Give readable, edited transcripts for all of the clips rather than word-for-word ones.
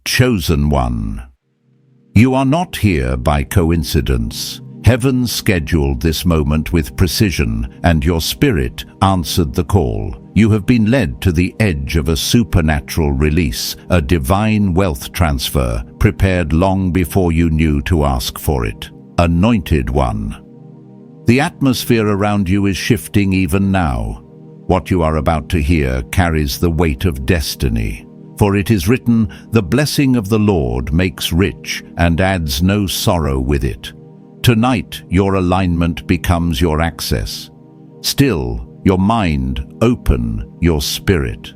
Chosen one. You are not here by coincidence. Heaven scheduled this moment with precision, and your spirit answered the call. You have been led to the edge of a supernatural release, a divine wealth transfer, prepared long before you knew to ask for it. Anointed one. The atmosphere around you is shifting even now. What you are about to hear carries the weight of destiny. For it is written, "The blessing of the Lord makes rich and adds no sorrow with it." Tonight, your alignment becomes your access. Still, your mind open, your spirit.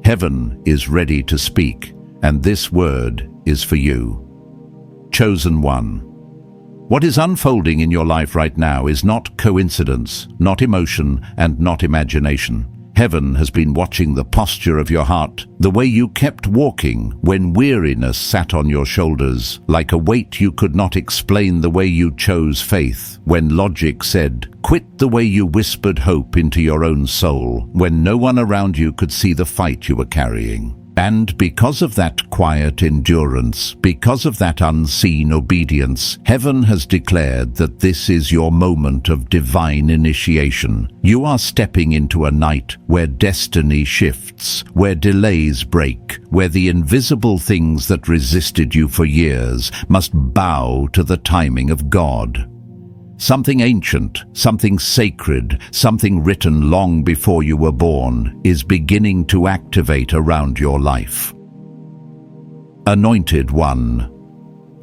Heaven is ready to speak, and this word is for you. Chosen one. What is unfolding in your life right now is not coincidence, not emotion, and not imagination. Heaven has been watching the posture of your heart, the way you kept walking when weariness sat on your shoulders, like a weight you could not explain, the way you chose faith when logic said, quit, the way you whispered hope into your own soul when no one around you could see the fight you were carrying. And because of that quiet endurance, because of that unseen obedience, heaven has declared that this is your moment of divine initiation. You are stepping into a night where destiny shifts, where delays break, where the invisible things that resisted you for years must bow to the timing of God. Something ancient, something sacred, something written long before you were born is beginning to activate around your life. Anointed one.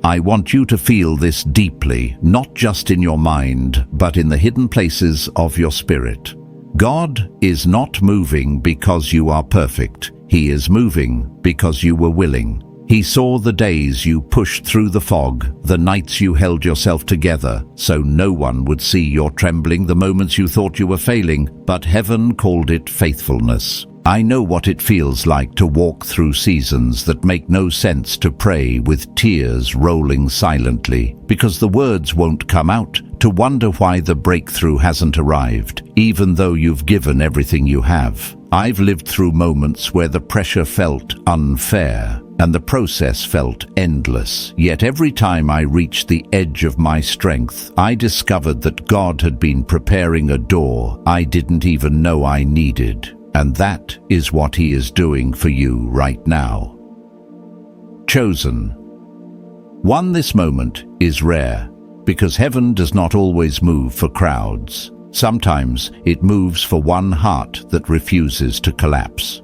I want you to feel this deeply, not just in your mind, but in the hidden places of your spirit. God is not moving because you are perfect. He is moving because you were willing. He saw the days you pushed through the fog, the nights you held yourself together so no one would see your trembling, the moments you thought you were failing, but heaven called it faithfulness. I know what it feels like to walk through seasons that make no sense, to pray with tears rolling silently because the words won't come out, to wonder why the breakthrough hasn't arrived, even though you've given everything you have. I've lived through moments where the pressure felt unfair and the process felt endless. Yet every time I reached the edge of my strength, I discovered that God had been preparing a door I didn't even know I needed. And that is what He is doing for you right now. Chosen one. This moment is rare because heaven does not always move for crowds. Sometimes it moves for one heart that refuses to collapse.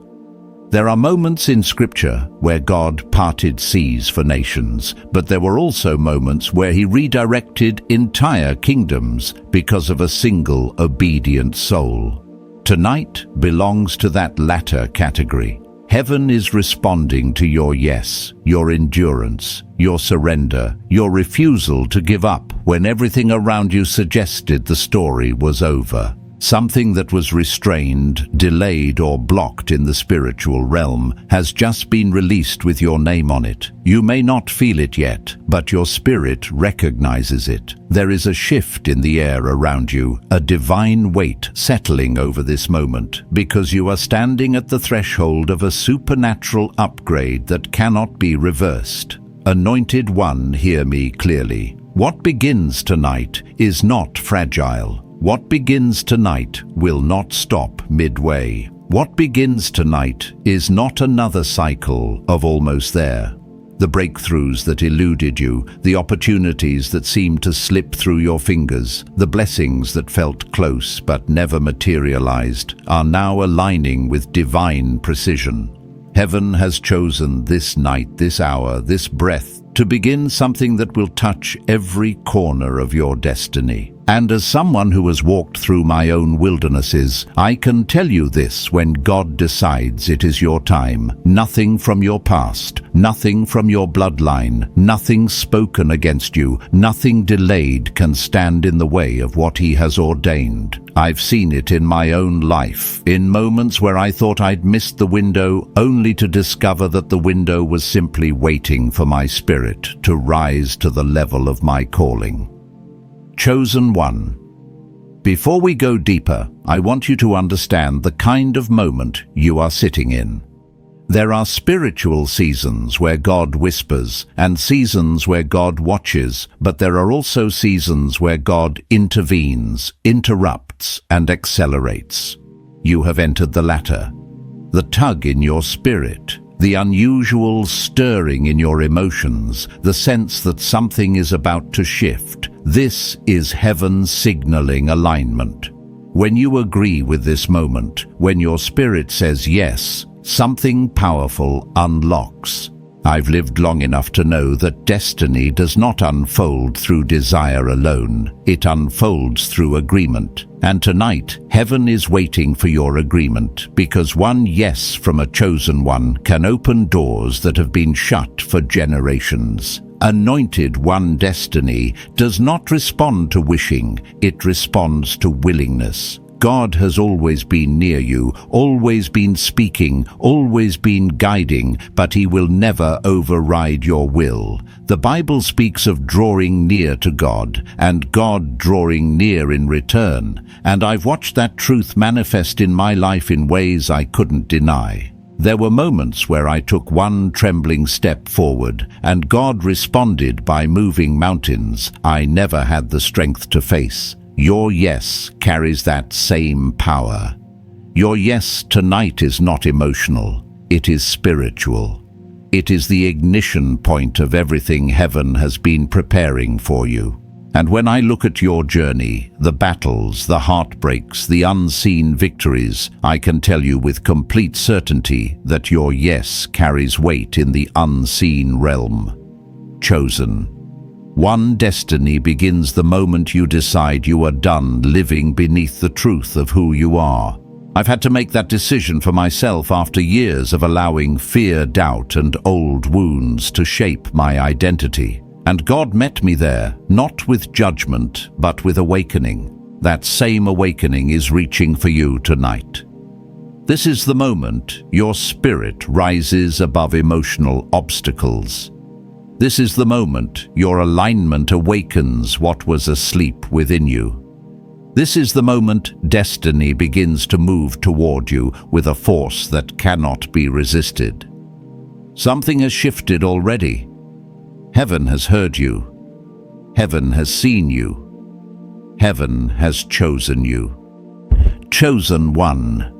There are moments in Scripture where God parted seas for nations, but there were also moments where He redirected entire kingdoms because of a single obedient soul. Tonight belongs to that latter category. Heaven is responding to your yes, your endurance, your surrender, your refusal to give up when everything around you suggested the story was over. Something that was restrained, delayed, or blocked in the spiritual realm has just been released with your name on it. You may not feel it yet, but your spirit recognizes it. There is a shift in the air around you, a divine weight settling over this moment, because you are standing at the threshold of a supernatural upgrade that cannot be reversed. Anointed one, hear me clearly. What begins tonight is not fragile. What begins tonight will not stop midway. What begins tonight is not another cycle of almost there. The breakthroughs that eluded you, the opportunities that seemed to slip through your fingers, the blessings that felt close but never materialized, are now aligning with divine precision. Heaven has chosen this night, this hour, this breath to begin something that will touch every corner of your destiny. And as someone who has walked through my own wildernesses, I can tell you this: when God decides it is your time, nothing from your past, nothing from your bloodline, nothing spoken against you, nothing delayed can stand in the way of what He has ordained. I've seen it in my own life, in moments where I thought I'd missed the window, only to discover that the window was simply waiting for my spirit to rise to the level of my calling. Chosen one. Before we go deeper, I want you to understand the kind of moment you are sitting in. There are spiritual seasons where God whispers and seasons where God watches, but there are also seasons where God intervenes, interrupts, and accelerates. You have entered the latter. The tug in your spirit, the unusual stirring in your emotions, the sense that something is about to shift. This is heaven signaling alignment. When you agree with this moment, when your spirit says yes, something powerful unlocks. I've lived long enough to know that destiny does not unfold through desire alone. It unfolds through agreement. And tonight, heaven is waiting for your agreement, because one yes from a chosen one can open doors that have been shut for generations. Anointed one destiny does not respond to wishing, it responds to willingness. God has always been near you, always been speaking, always been guiding, but He will never override your will. The Bible speaks of drawing near to God, and God drawing near in return, and I've watched that truth manifest in my life in ways I couldn't deny. There were moments where I took one trembling step forward, and God responded by moving mountains I never had the strength to face. Your yes carries that same power. Your yes tonight is not emotional, it is spiritual. It is the ignition point of everything heaven has been preparing for you. And when I look at your journey, the battles, the heartbreaks, the unseen victories, I can tell you with complete certainty that your yes carries weight in the unseen realm. Chosen. One destiny begins the moment you decide you are done living beneath the truth of who you are. I've had to make that decision for myself after years of allowing fear, doubt, and old wounds to shape my identity. And God met me there, not with judgment, but with awakening. That same awakening is reaching for you tonight. This is the moment your spirit rises above emotional obstacles. This is the moment your alignment awakens what was asleep within you. This is the moment destiny begins to move toward you with a force that cannot be resisted. Something has shifted already. Heaven has heard you. Heaven has seen you. Heaven has chosen you. Chosen one.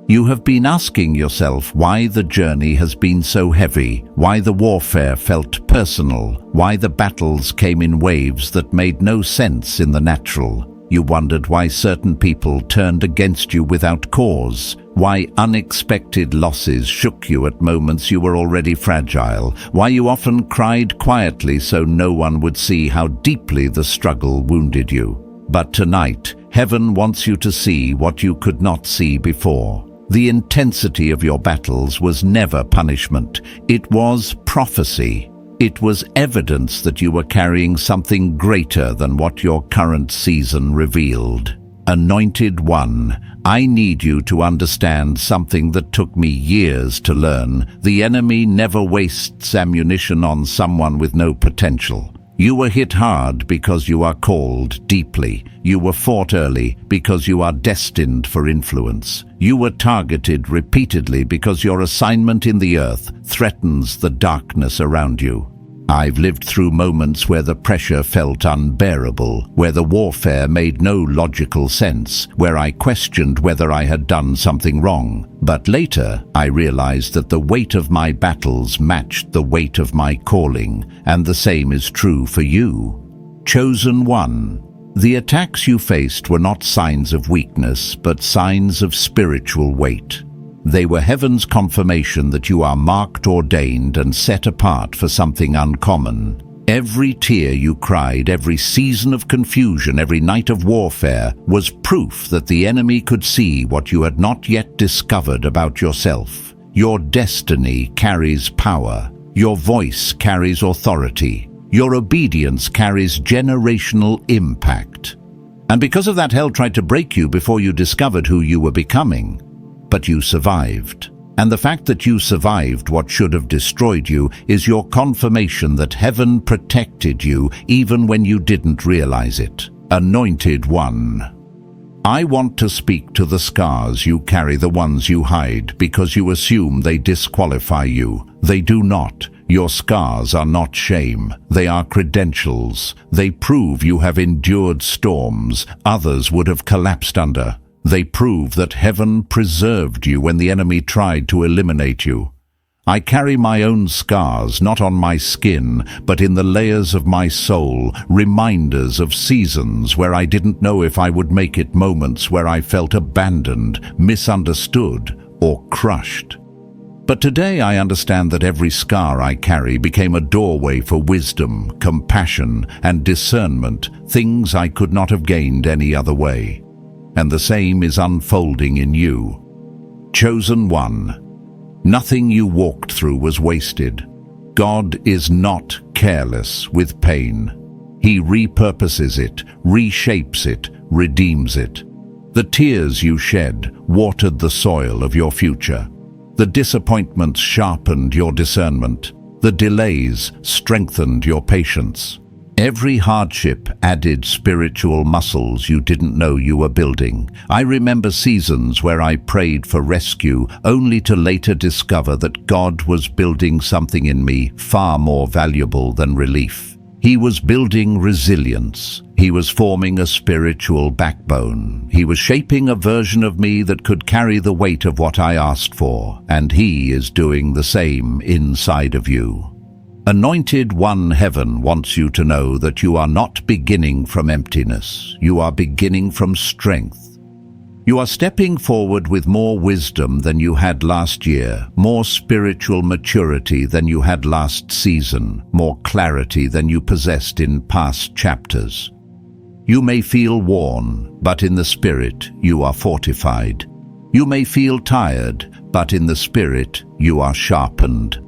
You have been asking yourself why the journey has been so heavy, why the warfare felt personal, why the battles came in waves that made no sense in the natural. You wondered why certain people turned against you without cause, why unexpected losses shook you at moments you were already fragile, why you often cried quietly so no one would see how deeply the struggle wounded you. But tonight, heaven wants you to see what you could not see before. The intensity of your battles was never punishment. It was prophecy. It was evidence that you were carrying something greater than what your current season revealed. Anointed one, I need you to understand something that took me years to learn. The enemy never wastes ammunition on someone with no potential. You were hit hard because you are called deeply. You were fought early because you are destined for influence. You were targeted repeatedly because your assignment in the earth threatens the darkness around you. I've lived through moments where the pressure felt unbearable, where the warfare made no logical sense, where I questioned whether I had done something wrong. But later, I realized that the weight of my battles matched the weight of my calling, and the same is true for you. Chosen one. The attacks you faced were not signs of weakness, but signs of spiritual weight. They were heaven's confirmation that you are marked, ordained, and set apart for something uncommon. Every tear you cried, every season of confusion, every night of warfare was proof that the enemy could see what you had not yet discovered about yourself. Your destiny carries power. Your voice carries authority. Your obedience carries generational impact. And because of that, hell tried to break you before you discovered who you were becoming. But you survived. And the fact that you survived what should have destroyed you is your confirmation that heaven protected you even when you didn't realize it. Anointed one. I want to speak to the scars you carry, the ones you hide because you assume they disqualify you. They do not. Your scars are not shame. They are credentials. They prove you have endured storms others would have collapsed under. They prove that heaven preserved you when the enemy tried to eliminate you. I carry my own scars, not on my skin, but in the layers of my soul, reminders of seasons where I didn't know if I would make it, moments where I felt abandoned, misunderstood, or crushed. But today I understand that every scar I carry became a doorway for wisdom, compassion, and discernment, things I could not have gained any other way. And the same is unfolding in you. Chosen one. Nothing you walked through was wasted. God is not careless with pain. He repurposes it, reshapes it, redeems it. The tears you shed watered the soil of your future. The disappointments sharpened your discernment. The delays strengthened your patience. Every hardship added spiritual muscles you didn't know you were building. I remember seasons where I prayed for rescue, only to later discover that God was building something in me far more valuable than relief. He was building resilience. He was forming a spiritual backbone. He was shaping a version of me that could carry the weight of what I asked for, and He is doing the same inside of you. Anointed One, heaven wants you to know that you are not beginning from emptiness. You are beginning from strength. You are stepping forward with more wisdom than you had last year, more spiritual maturity than you had last season, more clarity than you possessed in past chapters. You may feel worn, but in the spirit you are fortified. You may feel tired, but in the spirit you are sharpened.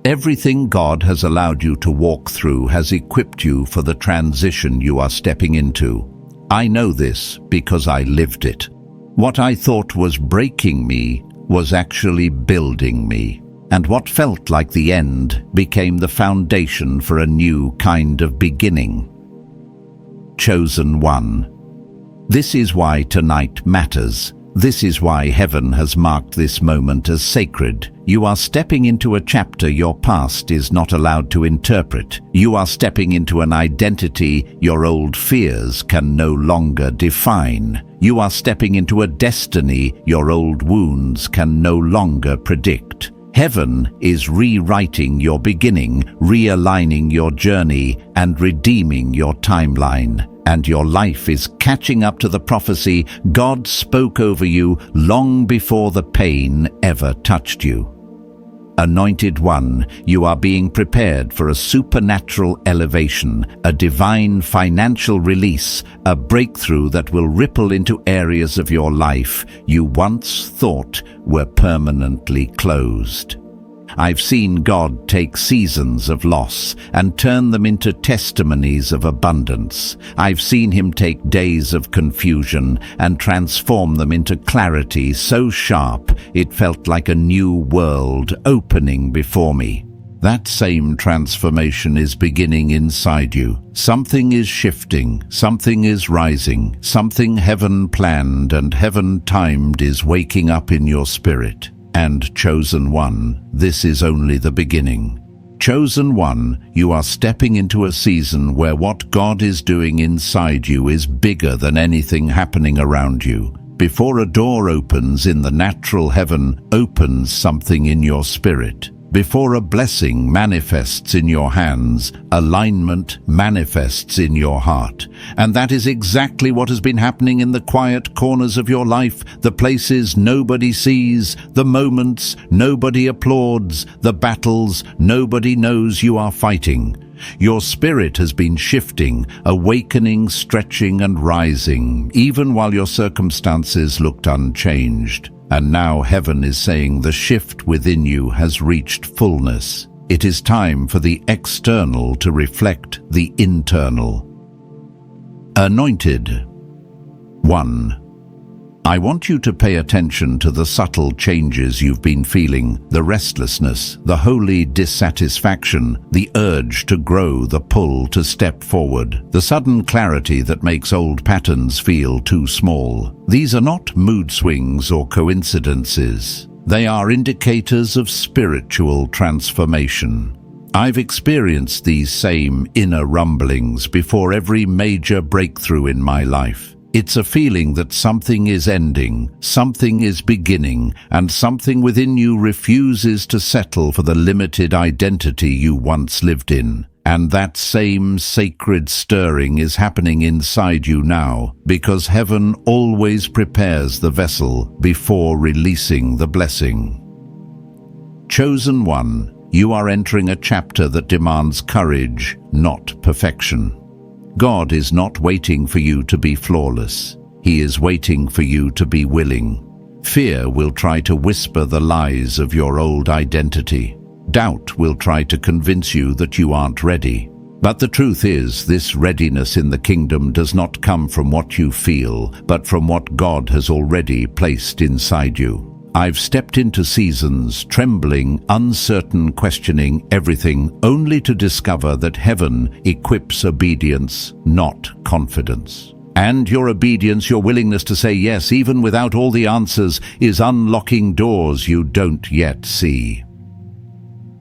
Everything God has allowed you to walk through has equipped you for the transition you are stepping into. I know this because I lived it. What I thought was breaking me was actually building me, and what felt like the end became the foundation for a new kind of beginning. Chosen one. This is why tonight matters. This is why heaven has marked this moment as sacred. You are stepping into a chapter your past is not allowed to interpret. You are stepping into an identity your old fears can no longer define. You are stepping into a destiny your old wounds can no longer predict. Heaven is rewriting your beginning, realigning your journey, and redeeming your timeline. And your life is catching up to the prophecy God spoke over you long before the pain ever touched you. Anointed One, you are being prepared for a supernatural elevation, a divine financial release, a breakthrough that will ripple into areas of your life you once thought were permanently closed. I've seen God take seasons of loss and turn them into testimonies of abundance. I've seen Him take days of confusion and transform them into clarity so sharp it felt like a new world opening before me. That same transformation is beginning inside you. Something is shifting, something is rising, something heaven planned and heaven timed is waking up in your spirit. And chosen one, this is only the beginning. Chosen one, you are stepping into a season where what God is doing inside you is bigger than anything happening around you. Before a door opens in the natural, heaven opens something in your spirit. Before a blessing manifests in your hands, alignment manifests in your heart. And that is exactly what has been happening in the quiet corners of your life, the places nobody sees, the moments nobody applauds, the battles nobody knows you are fighting. Your spirit has been shifting, awakening, stretching, and rising, even while your circumstances looked unchanged. And now heaven is saying the shift within you has reached fullness. It is time for the external to reflect the internal. Anointed One, I want you to pay attention to the subtle changes you've been feeling, the restlessness, the holy dissatisfaction, the urge to grow, the pull to step forward, the sudden clarity that makes old patterns feel too small. These are not mood swings or coincidences. They are indicators of spiritual transformation. I've experienced these same inner rumblings before every major breakthrough in my life. It's a feeling that something is ending, something is beginning, and something within you refuses to settle for the limited identity you once lived in. And that same sacred stirring is happening inside you now, because heaven always prepares the vessel before releasing the blessing. Chosen one, you are entering a chapter that demands courage, not perfection. God is not waiting for you to be flawless. He is waiting for you to be willing. Fear will try to whisper the lies of your old identity. Doubt will try to convince you that you aren't ready. But the truth is, this readiness in the kingdom does not come from what you feel, but from what God has already placed inside you. I've stepped into seasons, trembling, uncertain, questioning everything, only to discover that heaven equips obedience, not confidence. And your obedience, your willingness to say yes, even without all the answers, is unlocking doors you don't yet see.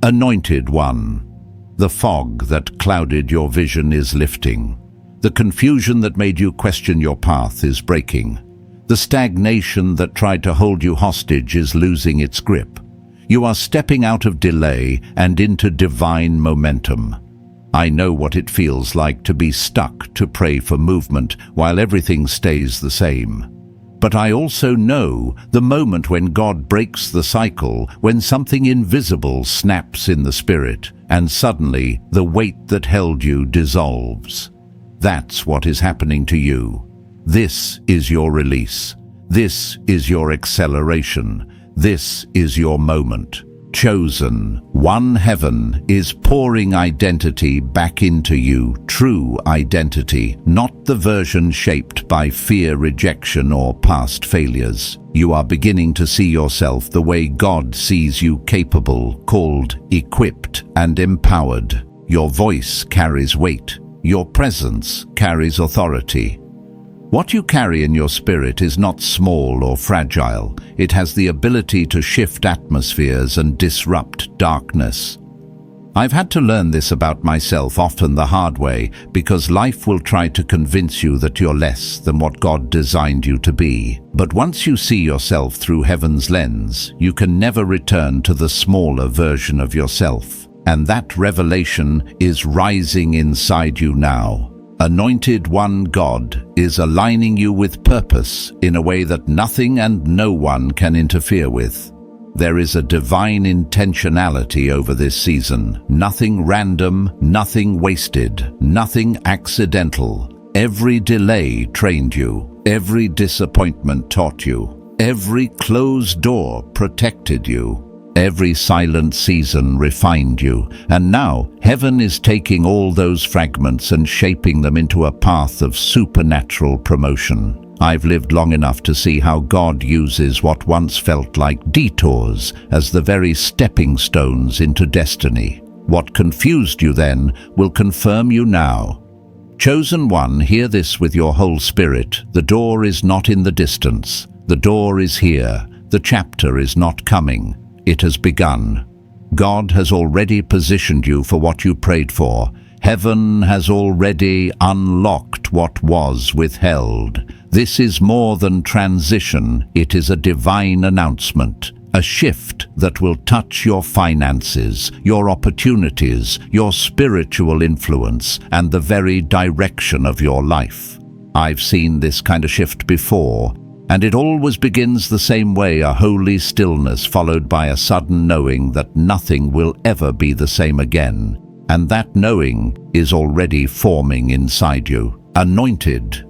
Anointed one, the fog that clouded your vision is lifting. The confusion that made you question your path is breaking. The stagnation that tried to hold you hostage is losing its grip. You are stepping out of delay and into divine momentum. I know what it feels like to be stuck, to pray for movement while everything stays the same. But I also know the moment when God breaks the cycle, when something invisible snaps in the spirit, and suddenly the weight that held you dissolves. That's what is happening to you. This is your release. This is your acceleration. This is your moment. Chosen one, heaven is pouring identity back into you, true identity, not the version shaped by fear, rejection, or past failures. You are beginning to see yourself the way God sees you, capable, called, equipped, and empowered. Your voice carries weight. Your presence carries authority. What you carry in your spirit is not small or fragile. It has the ability to shift atmospheres and disrupt darkness. I've had to learn this about myself, often the hard way, because life will try to convince you that you're less than what God designed you to be. But once you see yourself through heaven's lens, you can never return to the smaller version of yourself. And that revelation is rising inside you now. Anointed one, God is aligning you with purpose in a way that nothing and no one can interfere with. There is a divine intentionality over this season. Nothing random, nothing wasted, nothing accidental. Every delay trained you. Every disappointment taught you. Every closed door protected you. Every silent season refined you, and now heaven is taking all those fragments and shaping them into a path of supernatural promotion. I've lived long enough to see how God uses what once felt like detours as the very stepping stones into destiny. What confused you then will confirm you now. Chosen one, hear this with your whole spirit. The door is not in the distance. The door is here. The chapter is not coming. It has begun. God has already positioned you for what you prayed for. Heaven has already unlocked what was withheld. This is more than transition. It is a divine announcement, a shift that will touch your finances, your opportunities, your spiritual influence, and the very direction of your life. I've seen this kind of shift before, and it always begins the same way, a holy stillness followed by a sudden knowing that nothing will ever be the same again. And that knowing is already forming inside you. Anointed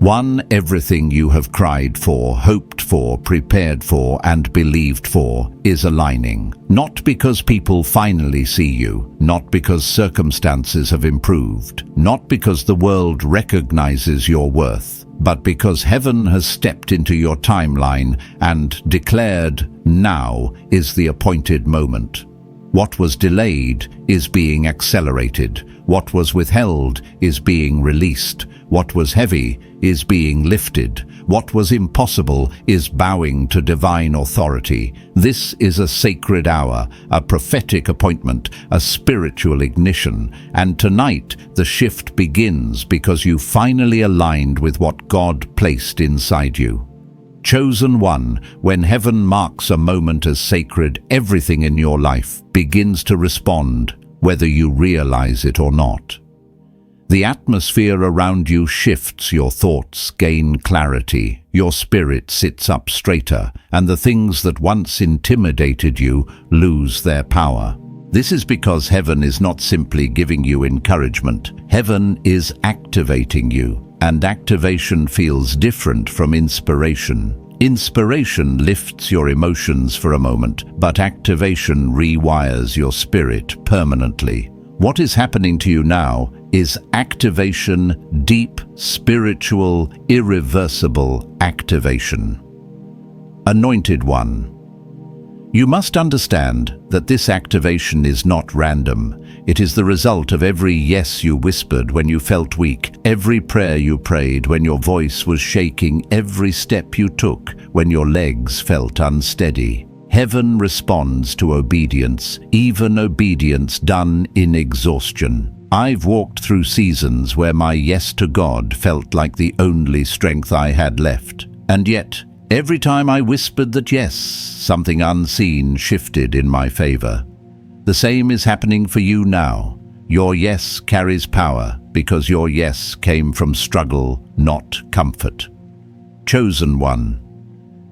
one, everything you have cried for, hoped for, prepared for, and believed for is aligning. Not because people finally see you, not because circumstances have improved, not because the world recognizes your worth, but because heaven has stepped into your timeline and declared, now is the appointed moment. What was delayed is being accelerated. What was withheld is being released. What was heavy is being lifted. What was impossible is bowing to divine authority. This is a sacred hour, a prophetic appointment, a spiritual ignition. And tonight the shift begins because you finally aligned with what God placed inside you. Chosen one, when heaven marks a moment as sacred, everything in your life begins to respond, whether you realize it or not. The atmosphere around you shifts, your thoughts gain clarity, your spirit sits up straighter, and the things that once intimidated you lose their power. This is because heaven is not simply giving you encouragement. Heaven is activating you. And activation feels different from inspiration. Inspiration lifts your emotions for a moment, but activation rewires your spirit permanently. What is happening to you now is activation, deep, spiritual, irreversible activation. Anointed one. You must understand that this activation is not random. It is the result of every yes you whispered when you felt weak, every prayer you prayed when your voice was shaking, every step you took when your legs felt unsteady. Heaven responds to obedience, even obedience done in exhaustion. I've walked through seasons where my yes to God felt like the only strength I had left. And yet, every time I whispered that yes, something unseen shifted in my favor. The same is happening for you now. Your yes carries power because your yes came from struggle, not comfort. Chosen one.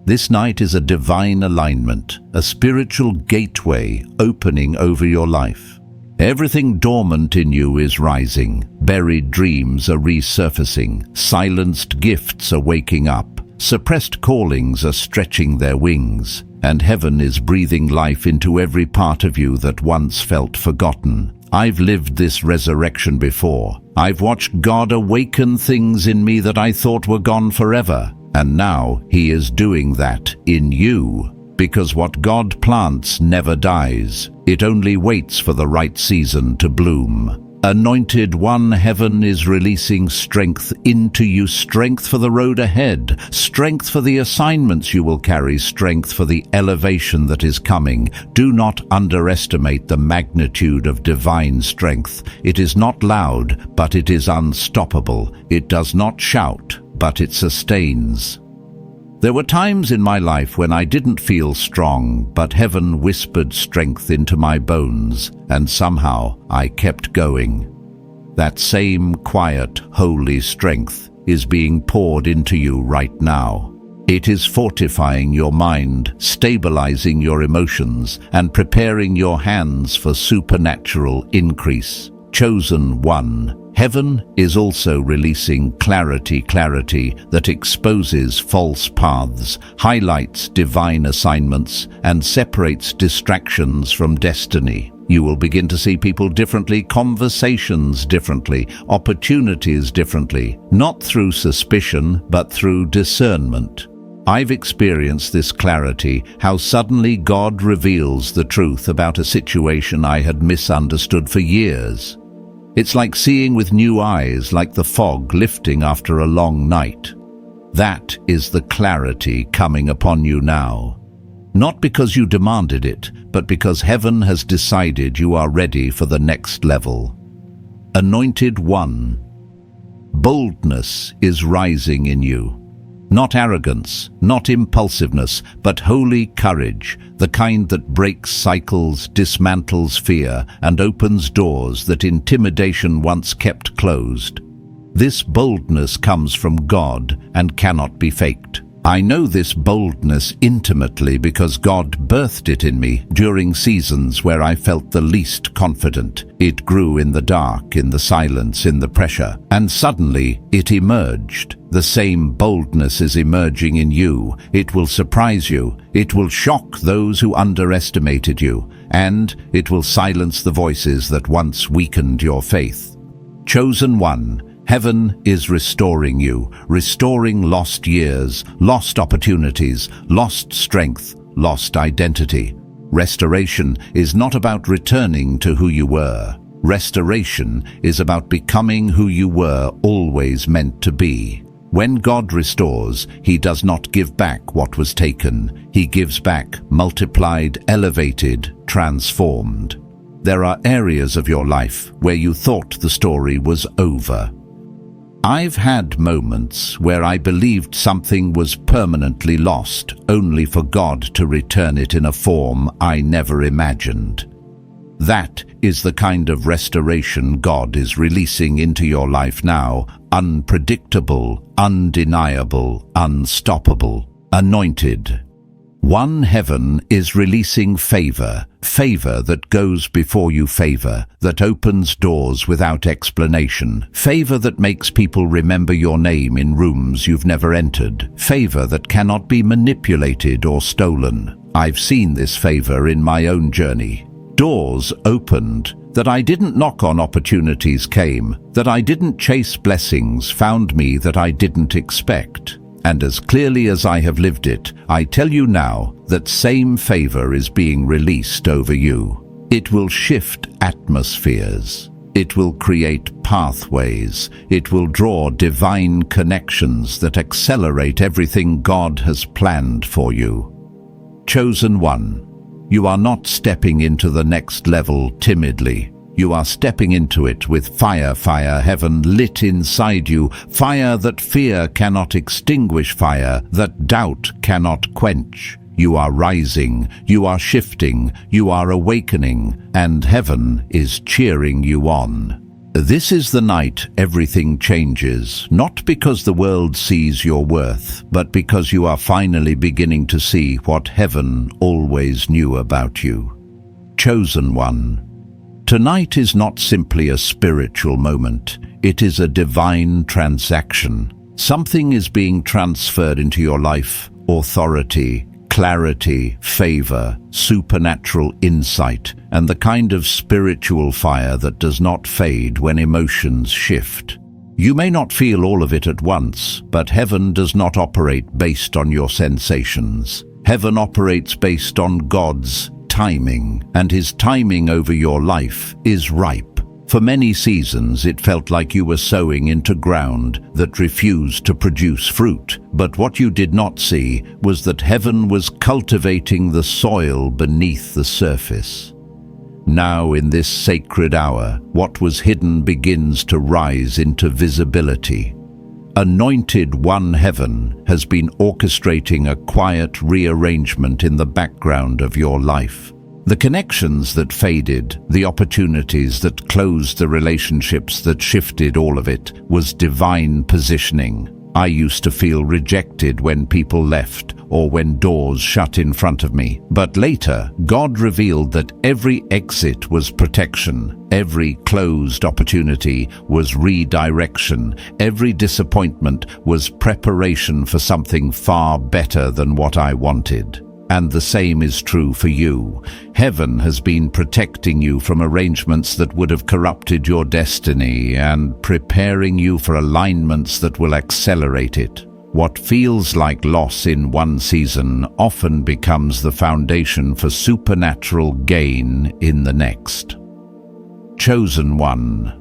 This night is a divine alignment, a spiritual gateway opening over your life. Everything dormant in you is rising. Buried dreams are resurfacing. Silenced gifts are waking up. Suppressed callings are stretching their wings, and heaven is breathing life into every part of you that once felt forgotten. I've lived this resurrection before. I've watched God awaken things in me that I thought were gone forever, and now He is doing that in you, because what God plants never dies. It only waits for the right season to bloom. Anointed one, heaven is releasing strength into you, strength for the road ahead, strength for the assignments you will carry, strength for the elevation that is coming. Do not underestimate the magnitude of divine strength. It is not loud, but it is unstoppable. It does not shout, but it sustains. There were times in my life when I didn't feel strong, but heaven whispered strength into my bones, and somehow I kept going. That same quiet, holy strength is being poured into you right now. It is fortifying your mind, stabilizing your emotions, and preparing your hands for supernatural increase. Chosen one. Heaven is also releasing clarity that exposes false paths, highlights divine assignments, and separates distractions from destiny. You will begin to see people differently, conversations differently, opportunities differently, not through suspicion, but through discernment. I've experienced this clarity, how suddenly God reveals the truth about a situation I had misunderstood for years. It's like seeing with new eyes, like the fog lifting after a long night. That is the clarity coming upon you now. Not because you demanded it, but because heaven has decided you are ready for the next level. Anointed one. Boldness is rising in you. Not arrogance, not impulsiveness, but holy courage, the kind that breaks cycles, dismantles fear, and opens doors that intimidation once kept closed. This boldness comes from God and cannot be faked. I know this boldness intimately because God birthed it in me during seasons where I felt the least confident. It grew in the dark, in the silence, in the pressure, and suddenly it emerged. The same boldness is emerging in you. It will surprise you. It will shock those who underestimated you, and it will silence the voices that once weakened your faith. Chosen one. Heaven is restoring you, restoring lost years, lost opportunities, lost strength, lost identity. Restoration is not about returning to who you were. Restoration is about becoming who you were always meant to be. When God restores, He does not give back what was taken. He gives back multiplied, elevated, transformed. There are areas of your life where you thought the story was over. I've had moments where I believed something was permanently lost, only for God to return it in a form I never imagined. That is the kind of restoration God is releasing into your life now, unpredictable, undeniable, unstoppable, anointed. One heaven is releasing favor, favor that goes before you, favor that opens doors without explanation, favor that makes people remember your name in rooms you've never entered, favor that cannot be manipulated or stolen. I've seen this favor in my own journey. Doors opened that I didn't knock on, opportunities came that I didn't chase, blessings found me that I didn't expect. And as clearly as I have lived it, I tell you now that same favor is being released over you. It will shift atmospheres. It will create pathways. It will draw divine connections that accelerate everything God has planned for you. Chosen one, you are not stepping into the next level timidly. You are stepping into it with fire, heaven lit inside you, fire that fear cannot extinguish, fire that doubt cannot quench. You are rising, you are shifting, you are awakening, and heaven is cheering you on. This is the night everything changes, not because the world sees your worth, but because you are finally beginning to see what heaven always knew about you. Chosen one. Tonight is not simply a spiritual moment, it is a divine transaction. Something is being transferred into your life: authority, clarity, favor, supernatural insight, and the kind of spiritual fire that does not fade when emotions shift. You may not feel all of it at once, but heaven does not operate based on your sensations. Heaven operates based on God's timing, and His timing over your life is ripe. For many seasons it felt like you were sowing into ground that refused to produce fruit, but what you did not see was that heaven was cultivating the soil beneath the surface. Now, in this sacred hour, what was hidden begins to rise into visibility. Anointed One Heaven has been orchestrating a quiet rearrangement in the background of your life. The connections that faded, the opportunities that closed, the relationships that shifted, all of it was divine positioning. I used to feel rejected when people left or when doors shut in front of me. But later, God revealed that every exit was protection, every closed opportunity was redirection, every disappointment was preparation for something far better than what I wanted. And the same is true for you. Heaven has been protecting you from arrangements that would have corrupted your destiny and preparing you for alignments that will accelerate it. What feels like loss in one season often becomes the foundation for supernatural gain in the next. Chosen one.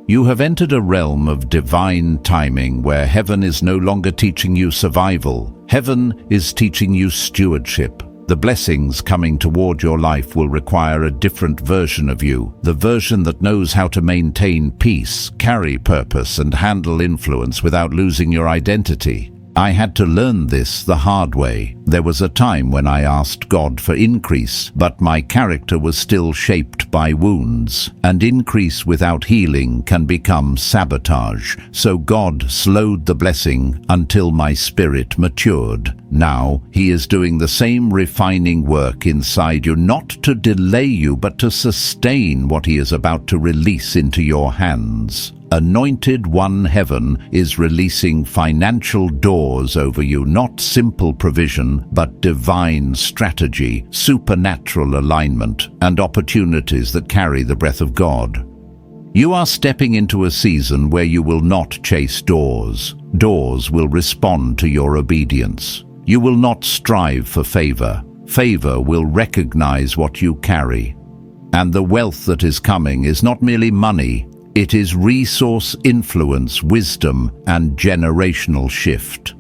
You have entered a realm of divine timing where heaven is no longer teaching you survival. Heaven is teaching you stewardship. The blessings coming toward your life will require a different version of you, the version that knows how to maintain peace, carry purpose, and handle influence without losing your identity. I had to learn this the hard way. There was a time when I asked God for increase, but my character was still shaped by wounds, and increase without healing can become sabotage. So God slowed the blessing until my spirit matured. Now He is doing the same refining work inside you, not to delay you, but to sustain what He is about to release into your hands. Anointed One Heaven is releasing financial doors over you, not simple provision, but divine strategy, supernatural alignment, and opportunities that carry the breath of God. You are stepping into a season where you will not chase doors. Doors will respond to your obedience. You will not strive for favor. Favor will recognize what you carry. And the wealth that is coming is not merely money, it is resource, influence, wisdom, and generational shift.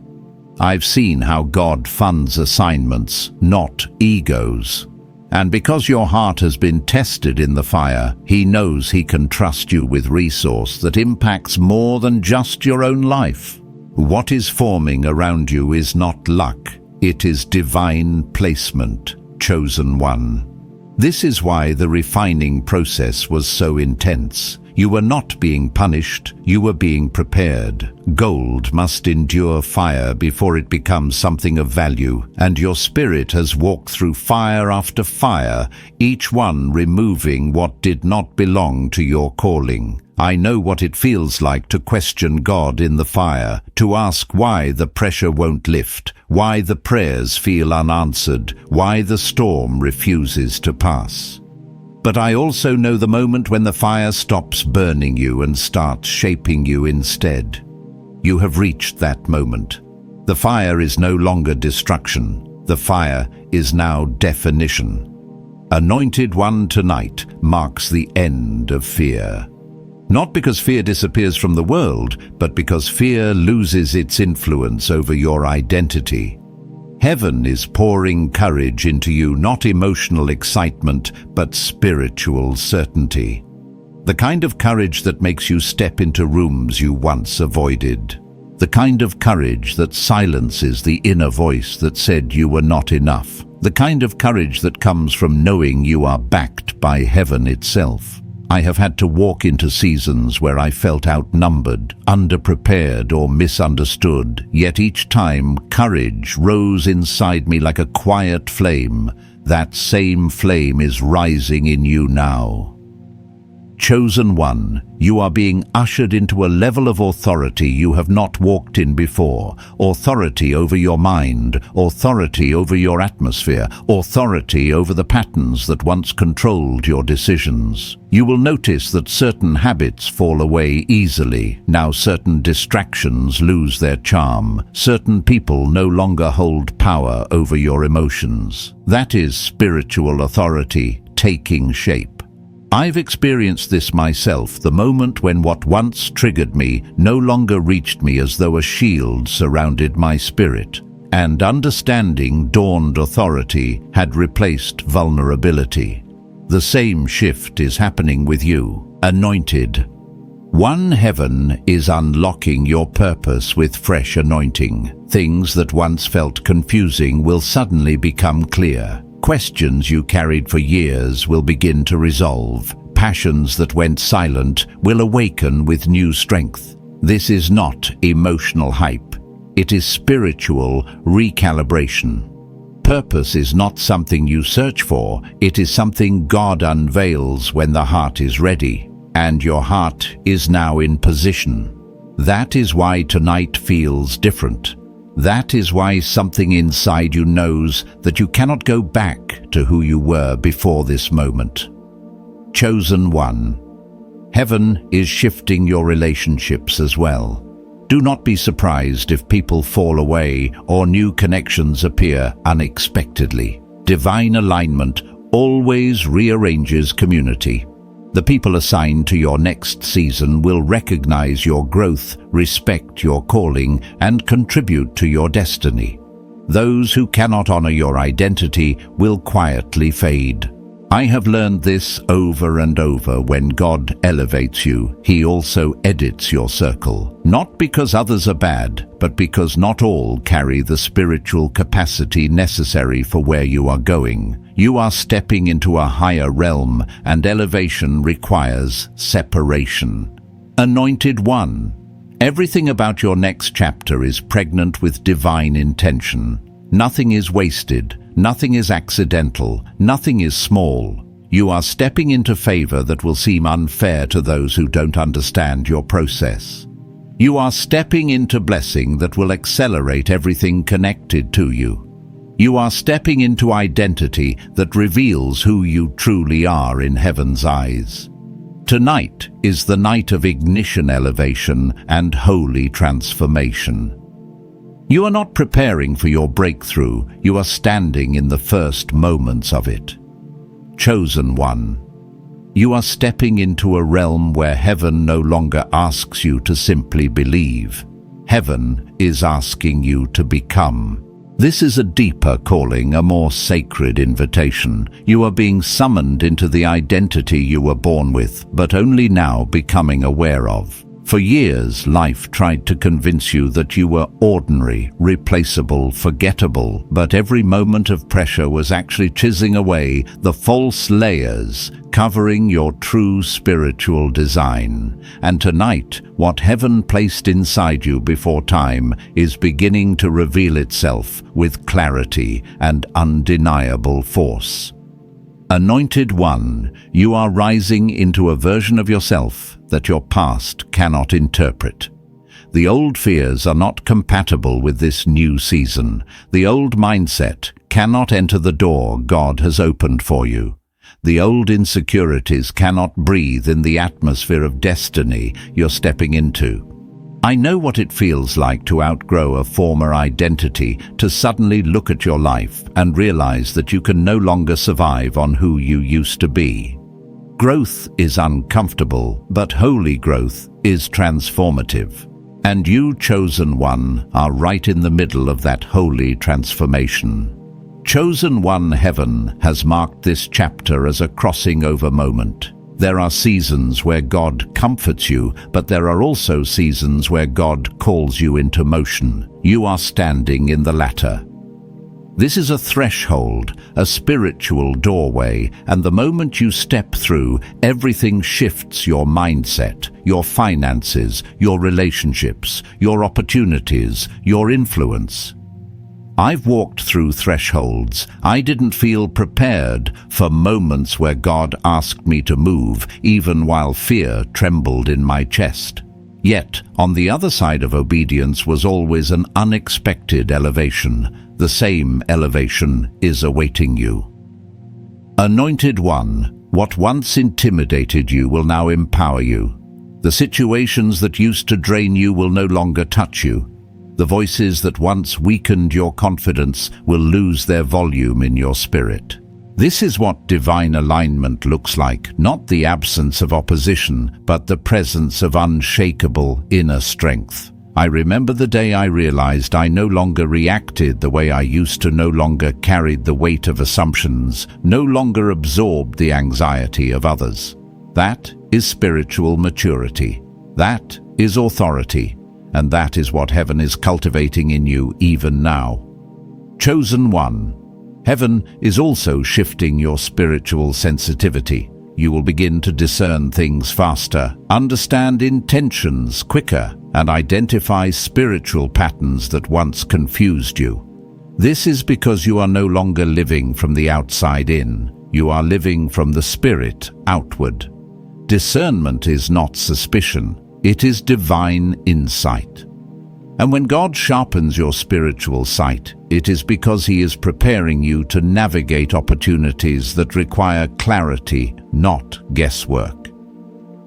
I've seen how God funds assignments, not egos. And because your heart has been tested in the fire, He knows He can trust you with resource that impacts more than just your own life. What is forming around you is not luck, it is divine placement, chosen one. This is why the refining process was so intense. You were not being punished, you were being prepared. Gold must endure fire before it becomes something of value, and your spirit has walked through fire after fire, each one removing what did not belong to your calling. I know what it feels like to question God in the fire, to ask why the pressure won't lift, why the prayers feel unanswered, why the storm refuses to pass. But I also know the moment when the fire stops burning you and starts shaping you instead. You have reached that moment. The fire is no longer destruction. The fire is now definition. Anointed One tonight marks the end of fear. Not because fear disappears from the world, but because fear loses its influence over your identity. Heaven is pouring courage into you, not emotional excitement, but spiritual certainty. The kind of courage that makes you step into rooms you once avoided. The kind of courage that silences the inner voice that said you were not enough. The kind of courage that comes from knowing you are backed by heaven itself. I have had to walk into seasons where I felt outnumbered, underprepared, or misunderstood, yet each time courage rose inside me like a quiet flame. That same flame is rising in you now. Chosen One, you are being ushered into a level of authority you have not walked in before. Authority over your mind, authority over your atmosphere, authority over the patterns that once controlled your decisions. You will notice that certain habits fall away easily. Now certain distractions lose their charm. Certain people no longer hold power over your emotions. That is spiritual authority taking shape. I've experienced this myself, the moment when what once triggered me no longer reached me as though a shield surrounded my spirit, and understanding dawned authority had replaced vulnerability. The same shift is happening with you, Anointed. One, heaven is unlocking your purpose with fresh anointing. Things that once felt confusing will suddenly become clear. Questions you carried for years will begin to resolve. Passions that went silent will awaken with new strength. This is not emotional hype. It is spiritual recalibration. Purpose is not something you search for. It is something God unveils when the heart is ready. And your heart is now in position. That is why tonight feels different. That is why something inside you knows that you cannot go back to who you were before this moment. Chosen One, heaven is shifting your relationships as well. Do not be surprised if people fall away or new connections appear unexpectedly. Divine alignment always rearranges community. The people assigned to your next season will recognize your growth, respect your calling, and contribute to your destiny. Those who cannot honor your identity will quietly fade. I have learned this over and over. When God elevates you, He also edits your circle. Not because others are bad, but because not all carry the spiritual capacity necessary for where you are going. You are stepping into a higher realm, and elevation requires separation. Anointed One, everything about your next chapter is pregnant with divine intention. Nothing is wasted, nothing is accidental, nothing is small. You are stepping into favor that will seem unfair to those who don't understand your process. You are stepping into blessing that will accelerate everything connected to you. You are stepping into identity that reveals who you truly are in heaven's eyes. Tonight is the night of ignition, elevation, and holy transformation. You are not preparing for your breakthrough, you are standing in the first moments of it. Chosen one, you are stepping into a realm where heaven no longer asks you to simply believe. Heaven is asking you to become. This is a deeper calling, a more sacred invitation. You are being summoned into the identity you were born with, but only now becoming aware of. For years, life tried to convince you that you were ordinary, replaceable, forgettable, but every moment of pressure was actually chiseling away the false layers covering your true spiritual design. And tonight, what heaven placed inside you before time is beginning to reveal itself with clarity and undeniable force. Anointed One, you are rising into a version of yourself that your past cannot interpret. The old fears are not compatible with this new season. The old mindset cannot enter the door God has opened for you. The old insecurities cannot breathe in the atmosphere of destiny you're stepping into. I know what it feels like to outgrow a former identity, to suddenly look at your life and realize that you can no longer survive on who you used to be. Growth is uncomfortable, but holy growth is transformative. And you, chosen one, are right in the middle of that holy transformation. Chosen one, heaven has marked this chapter as a crossing over moment. There are seasons where God comforts you, but there are also seasons where God calls you into motion. You are standing in the latter. This is a threshold, a spiritual doorway, and the moment you step through, everything shifts: your mindset, your finances, your relationships, your opportunities, your influence. I've walked through thresholds. I didn't feel prepared for moments where God asked me to move, even while fear trembled in my chest. Yet, on the other side of obedience was always an unexpected elevation. The same elevation is awaiting you. Anointed One, what once intimidated you will now empower you. The situations that used to drain you will no longer touch you. The voices that once weakened your confidence will lose their volume in your spirit. This is what divine alignment looks like, not the absence of opposition, but the presence of unshakable inner strength. I remember the day I realized I no longer reacted the way I used to, no longer carried the weight of assumptions, no longer absorbed the anxiety of others. That is spiritual maturity. That is authority. And that is what heaven is cultivating in you even now. Chosen one, heaven is also shifting your spiritual sensitivity. You will begin to discern things faster, understand intentions quicker, and identify spiritual patterns that once confused you. This is because you are no longer living from the outside in. You are living from the spirit outward. Discernment is not suspicion. It is divine insight. And when God sharpens your spiritual sight, it is because He is preparing you to navigate opportunities that require clarity, not guesswork.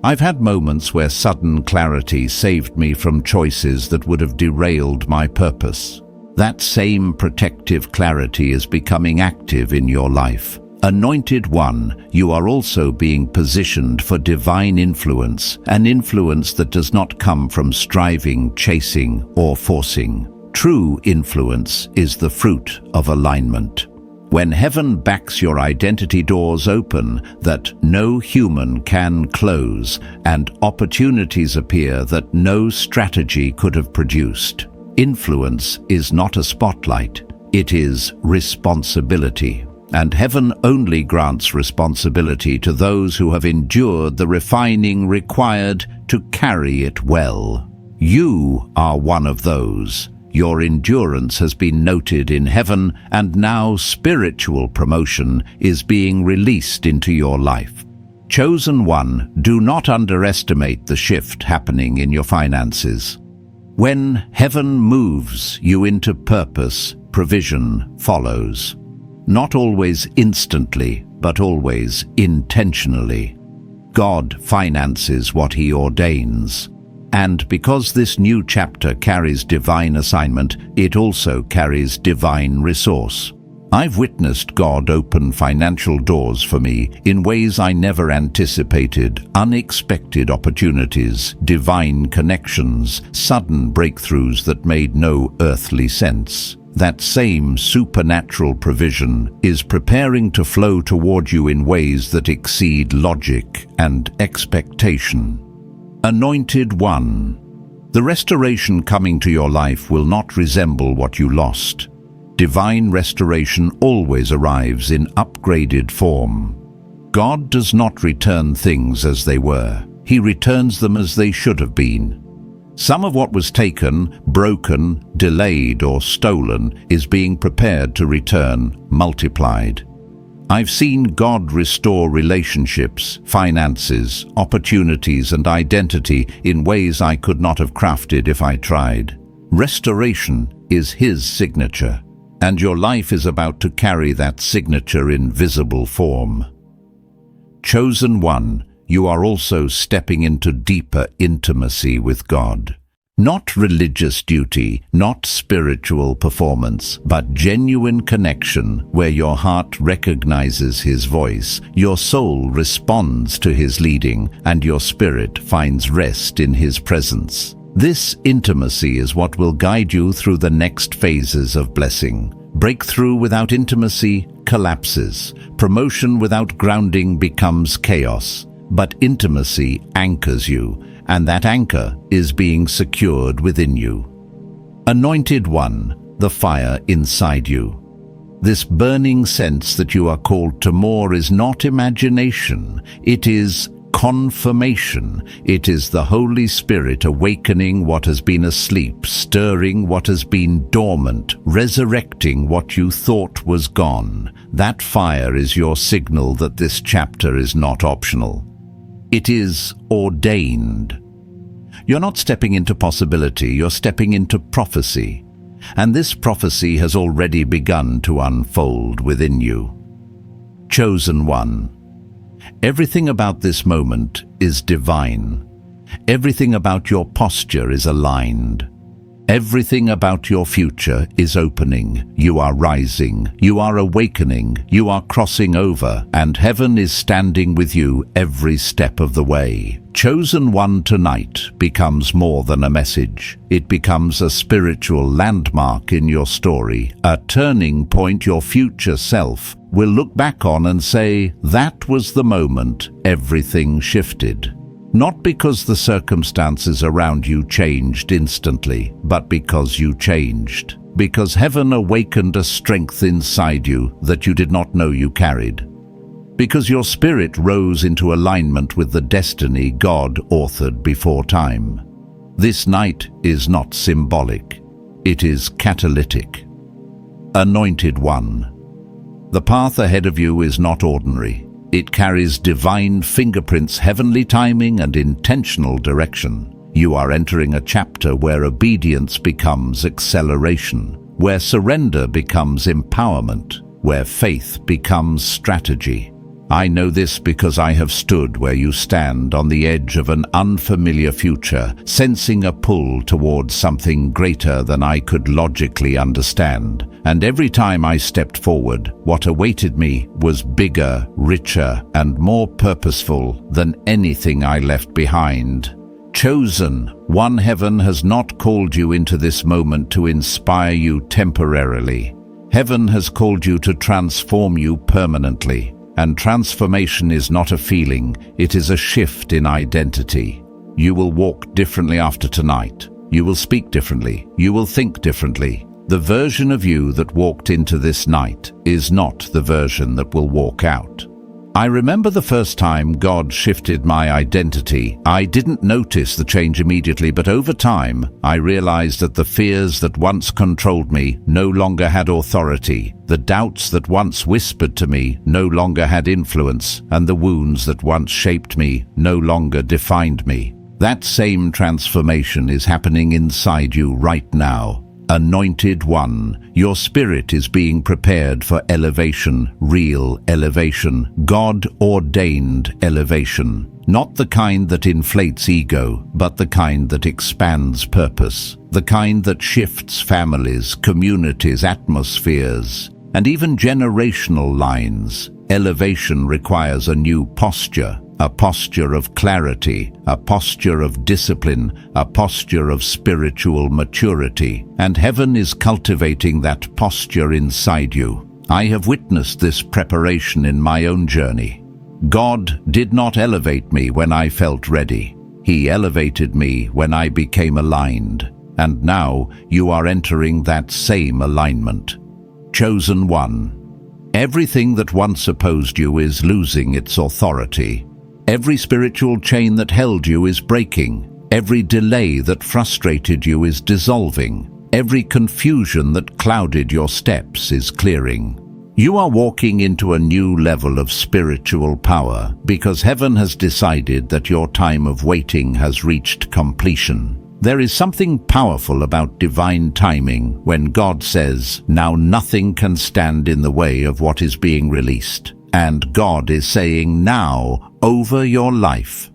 I've had moments where sudden clarity saved me from choices that would have derailed my purpose. That same protective clarity is becoming active in your life. Anointed One, you are also being positioned for divine influence, an influence that does not come from striving, chasing, or forcing. True influence is the fruit of alignment. When heaven backs your identity doors open that no human can close, and opportunities appear that no strategy could have produced. Influence is not a spotlight, it is responsibility. And heaven only grants responsibility to those who have endured the refining required to carry it well. You are one of those. Your endurance has been noted in heaven, and now spiritual promotion is being released into your life. Chosen one, do not underestimate the shift happening in your finances. When heaven moves you into purpose, provision follows. Not always instantly, but always intentionally. God finances what He ordains. And because this new chapter carries divine assignment, it also carries divine resource. I've witnessed God open financial doors for me in ways I never anticipated, unexpected opportunities, divine connections, sudden breakthroughs that made no earthly sense. That same supernatural provision is preparing to flow toward you in ways that exceed logic and expectation. Anointed One. The restoration coming to your life will not resemble what you lost. Divine restoration always arrives in upgraded form. God does not return things as they were. He returns them as they should have been. Some of what was taken, broken, delayed, or stolen is being prepared to return, multiplied. I've seen God restore relationships, finances, opportunities, and identity in ways I could not have crafted if I tried. Restoration is His signature, and your life is about to carry that signature in visible form. Chosen One, you are also stepping into deeper intimacy with God. Not religious duty, not spiritual performance, but genuine connection where your heart recognizes His voice, your soul responds to His leading, and your spirit finds rest in His presence. This intimacy is what will guide you through the next phases of blessing. Breakthrough without intimacy collapses. Promotion without grounding becomes chaos. But intimacy anchors you, and that anchor is being secured within you. Anointed One, the fire inside you. This burning sense that you are called to more is not imagination, it is confirmation. It is the Holy Spirit awakening what has been asleep, stirring what has been dormant, resurrecting what you thought was gone. That fire is your signal that this chapter is not optional. It is ordained. You're not stepping into possibility, you're stepping into prophecy. And this prophecy has already begun to unfold within you. Chosen One. Everything about this moment is divine. Everything about your posture is aligned. Everything about your future is opening. You are rising. You are awakening. You are crossing over. And heaven is standing with you every step of the way. Chosen One tonight becomes more than a message. It becomes a spiritual landmark in your story, a turning point your future self will look back on and say, that was the moment everything shifted. Not because the circumstances around you changed instantly, but because you changed. Because heaven awakened a strength inside you that you did not know you carried. Because your spirit rose into alignment with the destiny God authored before time. This night is not symbolic. It is catalytic. Anointed One. The path ahead of you is not ordinary. It carries divine fingerprints, heavenly timing, and intentional direction. You are entering a chapter where obedience becomes acceleration, where surrender becomes empowerment, where faith becomes strategy. I know this because I have stood where you stand on the edge of an unfamiliar future, sensing a pull towards something greater than I could logically understand. And every time I stepped forward, what awaited me was bigger, richer, and more purposeful than anything I left behind. Chosen One, heaven has not called you into this moment to inspire you temporarily. Heaven has called you to transform you permanently. And transformation is not a feeling, it is a shift in identity. You will walk differently after tonight. You will speak differently. You will think differently. The version of you that walked into this night is not the version that will walk out. I remember the first time God shifted my identity. I didn't notice the change immediately, but over time, I realized that the fears that once controlled me no longer had authority. The doubts that once whispered to me no longer had influence, and the wounds that once shaped me no longer defined me. That same transformation is happening inside you right now. Anointed One, your spirit is being prepared for elevation, real elevation, God-ordained elevation. Not the kind that inflates ego, but the kind that expands purpose. The kind that shifts families, communities, atmospheres, and even generational lines. Elevation requires a new posture, a posture of clarity, a posture of discipline, a posture of spiritual maturity. And heaven is cultivating that posture inside you. I have witnessed this preparation in my own journey. God did not elevate me when I felt ready. He elevated me when I became aligned. And now you are entering that same alignment. Chosen one. Everything that once opposed you is losing its authority. Every spiritual chain that held you is breaking. Every delay that frustrated you is dissolving. Every confusion that clouded your steps is clearing. You are walking into a new level of spiritual power because heaven has decided that your time of waiting has reached completion. There is something powerful about divine timing when God says, now nothing can stand in the way of what is being released. And God is saying now over your life.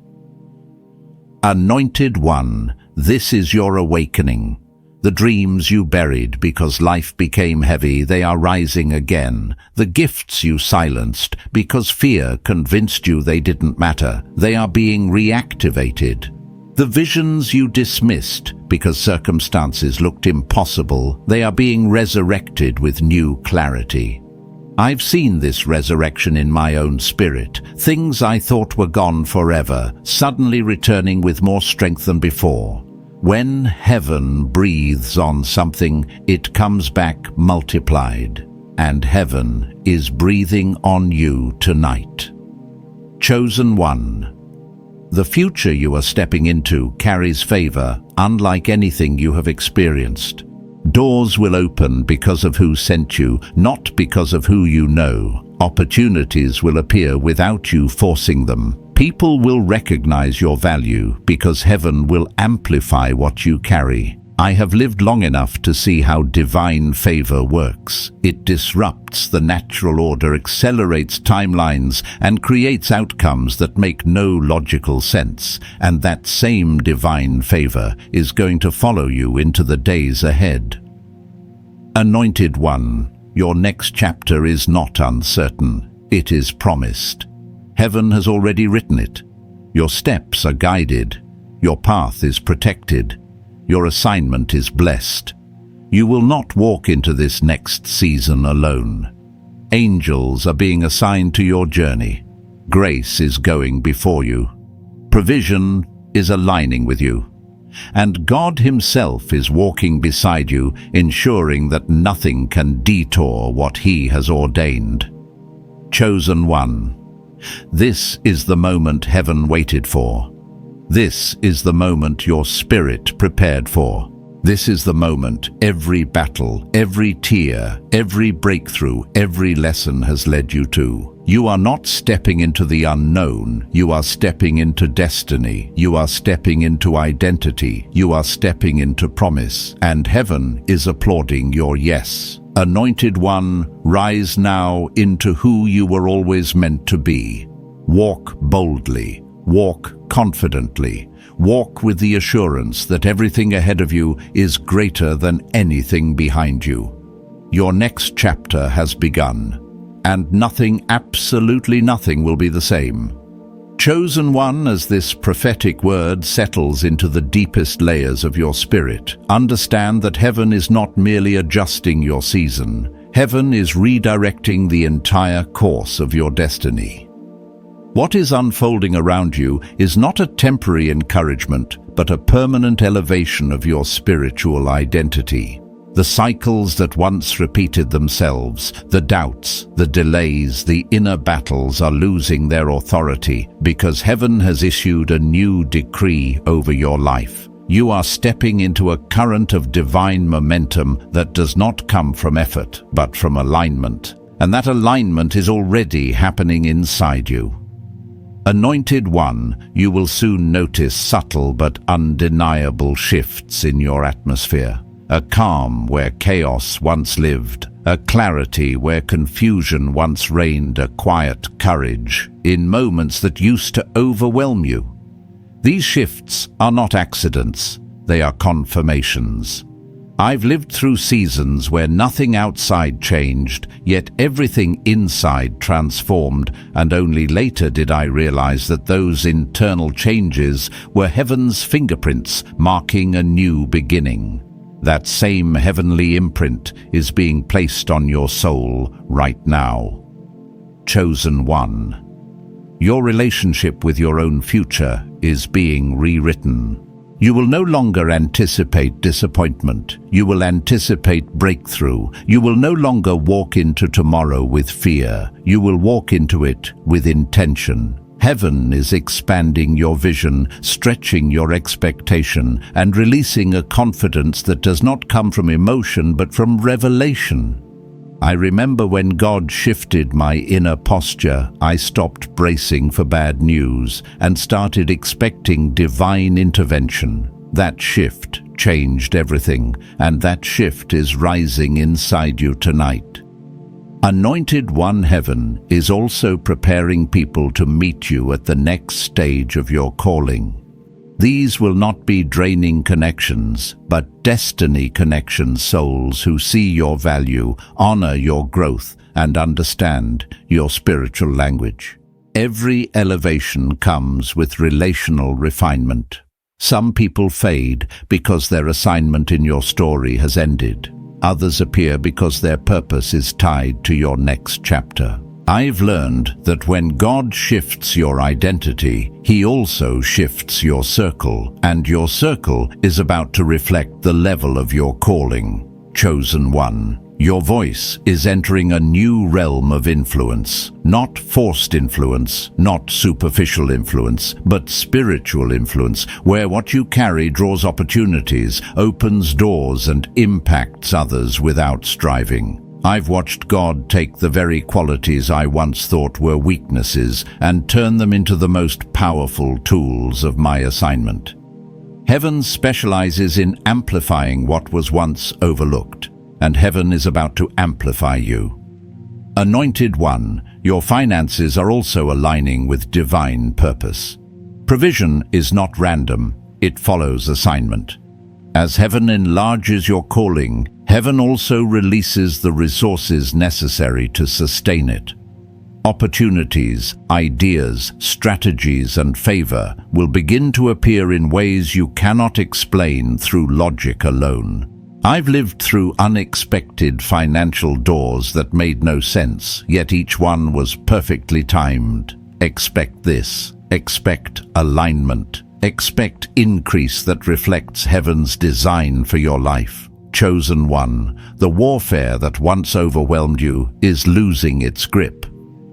Anointed one, this is your awakening. The dreams you buried because life became heavy, they are rising again. The gifts you silenced because fear convinced you they didn't matter, they are being reactivated. The visions you dismissed because circumstances looked impossible, they are being resurrected with new clarity. I've seen this resurrection in my own spirit. Things I thought were gone forever, suddenly returning with more strength than before. When heaven breathes on something, it comes back multiplied. And heaven is breathing on you tonight. Chosen one. The future you are stepping into carries favor, unlike anything you have experienced. Doors will open because of who sent you, not because of who you know. Opportunities will appear without you forcing them. People will recognize your value because heaven will amplify what you carry. I have lived long enough to see how divine favor works. It disrupts the natural order, accelerates timelines, and creates outcomes that make no logical sense. And that same divine favor is going to follow you into the days ahead. Anointed one, your next chapter is not uncertain. It is promised. Heaven has already written it. Your steps are guided. Your path is protected. Your assignment is blessed. You will not walk into this next season alone. Angels are being assigned to your journey. Grace is going before you. Provision is aligning with you. And God Himself is walking beside you, ensuring that nothing can detour what He has ordained. Chosen one. This is the moment heaven waited for. This is the moment your spirit prepared for. This is the moment every battle, every tear, every breakthrough, every lesson has led you to. You are not stepping into the unknown. You are stepping into destiny. You are stepping into identity. You are stepping into promise. And heaven is applauding your yes. Anointed one, rise now into who you were always meant to be. Walk boldly. Walk confidently. Walk with the assurance that everything ahead of you is greater than anything behind you. Your next chapter has begun, and nothing, absolutely nothing, will be the same. Chosen one, as this prophetic word settles into the deepest layers of your spirit, understand that heaven is not merely adjusting your season. Heaven is redirecting the entire course of your destiny. What is unfolding around you is not a temporary encouragement, but a permanent elevation of your spiritual identity. The cycles that once repeated themselves, the doubts, the delays, the inner battles are losing their authority because heaven has issued a new decree over your life. You are stepping into a current of divine momentum that does not come from effort, but from alignment. And that alignment is already happening inside you. Anointed one, you will soon notice subtle but undeniable shifts in your atmosphere. A calm where chaos once lived, a clarity where confusion once reigned, a quiet courage in moments that used to overwhelm you. These shifts are not accidents, they are confirmations. I've lived through seasons where nothing outside changed, yet everything inside transformed, and only later did I realize that those internal changes were heaven's fingerprints marking a new beginning. That same heavenly imprint is being placed on your soul right now. Chosen one. Your relationship with your own future is being rewritten. You will no longer anticipate disappointment. You will anticipate breakthrough. You will no longer walk into tomorrow with fear. You will walk into it with intention. Heaven is expanding your vision, stretching your expectation, and releasing a confidence that does not come from emotion but from revelation. I remember when God shifted my inner posture, I stopped bracing for bad news and started expecting divine intervention. That shift changed everything, and that shift is rising inside you tonight. Anointed One Heaven is also preparing people to meet you at the next stage of your calling. These will not be draining connections, but destiny connection souls who see your value, honor your growth, and understand your spiritual language. Every elevation comes with relational refinement. Some people fade because their assignment in your story has ended. Others appear because their purpose is tied to your next chapter. I've learned that when God shifts your identity, He also shifts your circle, and your circle is about to reflect the level of your calling. Chosen one. Your voice is entering a new realm of influence. Not forced influence, not superficial influence, but spiritual influence, where what you carry draws opportunities, opens doors, and impacts others without striving. I've watched God take the very qualities I once thought were weaknesses and turn them into the most powerful tools of my assignment. Heaven specializes in amplifying what was once overlooked, and heaven is about to amplify you. Anointed One, your finances are also aligning with divine purpose. Provision is not random, it follows assignment. As heaven enlarges your calling, heaven also releases the resources necessary to sustain it. Opportunities, ideas, strategies, and favor will begin to appear in ways you cannot explain through logic alone. I've lived through unexpected financial doors that made no sense, yet each one was perfectly timed. Expect this. Expect alignment. Expect increase that reflects heaven's design for your life. Chosen one, the warfare that once overwhelmed you is losing its grip.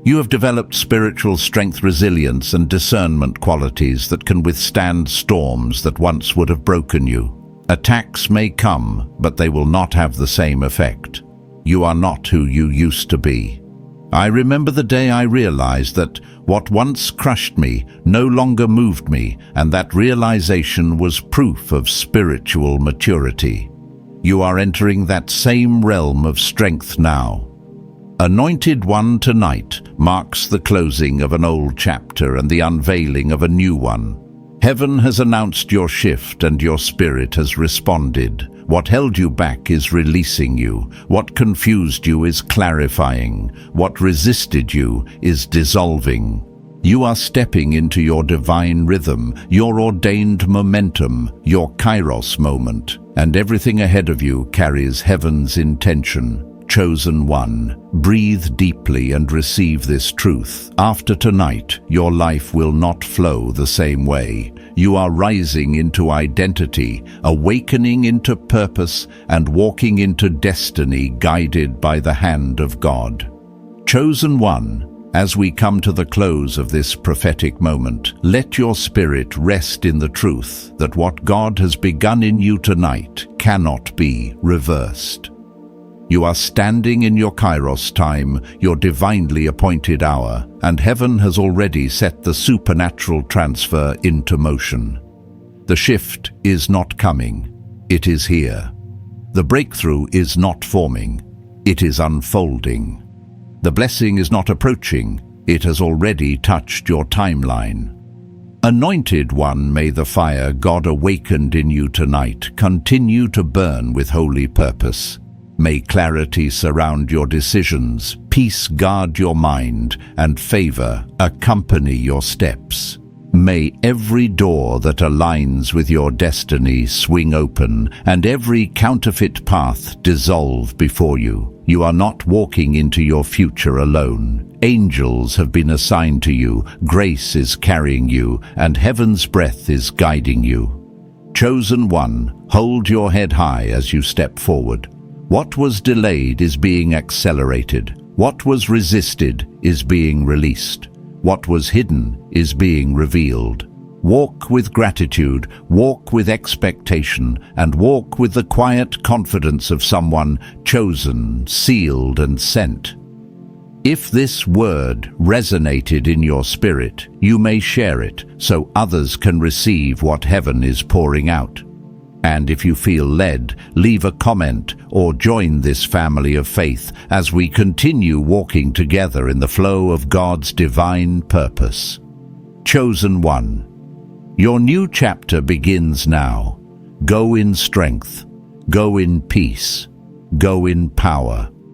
You have developed spiritual strength, resilience, and discernment qualities that can withstand storms that once would have broken you. Attacks may come, but they will not have the same effect. You are not who you used to be. I remember the day I realized that what once crushed me no longer moved me, and that realization was proof of spiritual maturity. You are entering that same realm of strength now. Anointed One tonight marks the closing of an old chapter and the unveiling of a new one. Heaven has announced your shift and your spirit has responded. What held you back is releasing you. What confused you is clarifying. What resisted you is dissolving. You are stepping into your divine rhythm, your ordained momentum, your kairos moment, and everything ahead of you carries heaven's intention. Chosen one, breathe deeply and receive this truth. After tonight, your life will not flow the same way. You are rising into identity, awakening into purpose, and walking into destiny guided by the hand of God. Chosen one, as we come to the close of this prophetic moment, let your spirit rest in the truth that what God has begun in you tonight cannot be reversed. You are standing in your kairos time, your divinely appointed hour, and heaven has already set the supernatural transfer into motion. The shift is not coming, it is here. The breakthrough is not forming, It is unfolding. The blessing is not approaching, it has already touched your timeline. Anointed one, may the fire God awakened in you tonight continue to burn with holy purpose. May clarity surround your decisions, peace guard your mind, and favor accompany your steps. May every door that aligns with your destiny swing open, and every counterfeit path dissolve before you. You are not walking into your future alone. Angels have been assigned to you, grace is carrying you, and heaven's breath is guiding you. Chosen one, hold your head high as you step forward. What was delayed is being accelerated. What was resisted is being released. What was hidden is being revealed. Walk with gratitude, walk with expectation, and walk with the quiet confidence of someone chosen, sealed, and sent. If this word resonated in your spirit, you may share it so others can receive what heaven is pouring out. And if you feel led, leave a comment or join this family of faith as we continue walking together in the flow of God's divine purpose. Chosen one, your new chapter begins now. Go in strength, go in peace, go in power.